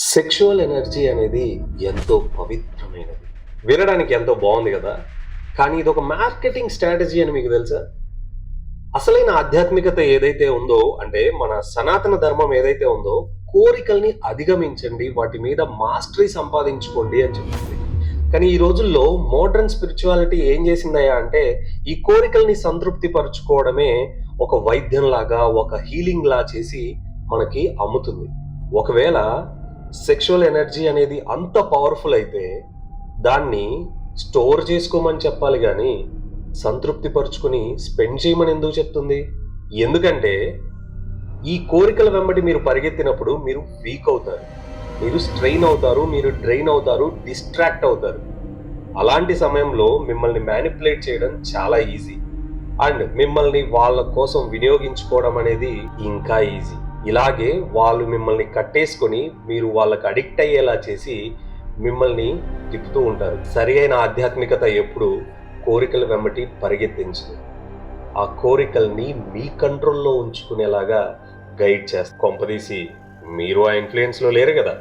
Sexual energy అనేది ఎంతో పవిత్రమైనది. వినడానికి ఎంతో బాగుంది కదా! కానీ ఇదొక మార్కెటింగ్ స్ట్రాటజీ అని మీకు తెలుసా? అసలైన ఆధ్యాత్మికత ఏదైతే ఉందో అంటే మన సనాతన ధర్మం ఏదైతే ఉందో కోరికల్ని అధిగమించండి, వాటి మీద మాస్టరీ సంపాదించుకోండి అని చెప్తుంది. కానీ ఈ రోజుల్లో మోడర్న్ స్పిరిచువాలిటీ ఏం చేసిందయ్యా అంటే ఈ కోరికల్ని సంతృప్తి పరుచుకోవడమే ఒక వైద్యంలాగా, ఒక హీలింగ్‌లా చేసి మనకి అమ్ముతుంది. ఒకవేళ సెక్షువల్ ఎనర్జీ అనేది అంత పవర్ఫుల్ అయితే దాన్ని స్టోర్ చేసుకోమని చెప్పాలి గానీ, సంతృప్తి పరుచుకొని స్పెండ్ చేయమని ఎందుకు చెప్తుంది? ఎందుకంటే ఈ కోరికల వెంబడి మీరు పరిగెత్తినప్పుడు మీరు వీక్ అవుతారు. మీరు స్ట్రెయిన్ అవుతారు, మీరు డ్రైన్ అవుతారు, డిస్ట్రాక్ట్ అవుతారు. అలాంటి సమయంలో మిమ్మల్ని మ్యానిపులేట్ చేయడం చాలా ఈజీ. అండ్ మిమ్మల్ని వాళ్ళ కోసం వినియోగించుకోవడం అనేది ఇంకా ఈజీ. ఇలాగే వాళ్ళు మిమ్మల్ని కట్టేసుకొని మీరు వాళ్ళకి అడిక్ట్ అయ్యేలా చేసి మిమ్మల్ని తిప్పుతూ ఉంటారు. సరి అయిన ఆధ్యాత్మికత ఎప్పుడు కోరికల వెంబటి పరిగెత్తించదు. ఆ కోరికల్ని మీ కంట్రోల్లో ఉంచుకునేలాగా గైడ్ చేస్తారు. కొంపదీసి మీరు ఆ ఇన్ఫ్లుయెన్స్‌లో లేరు కదా!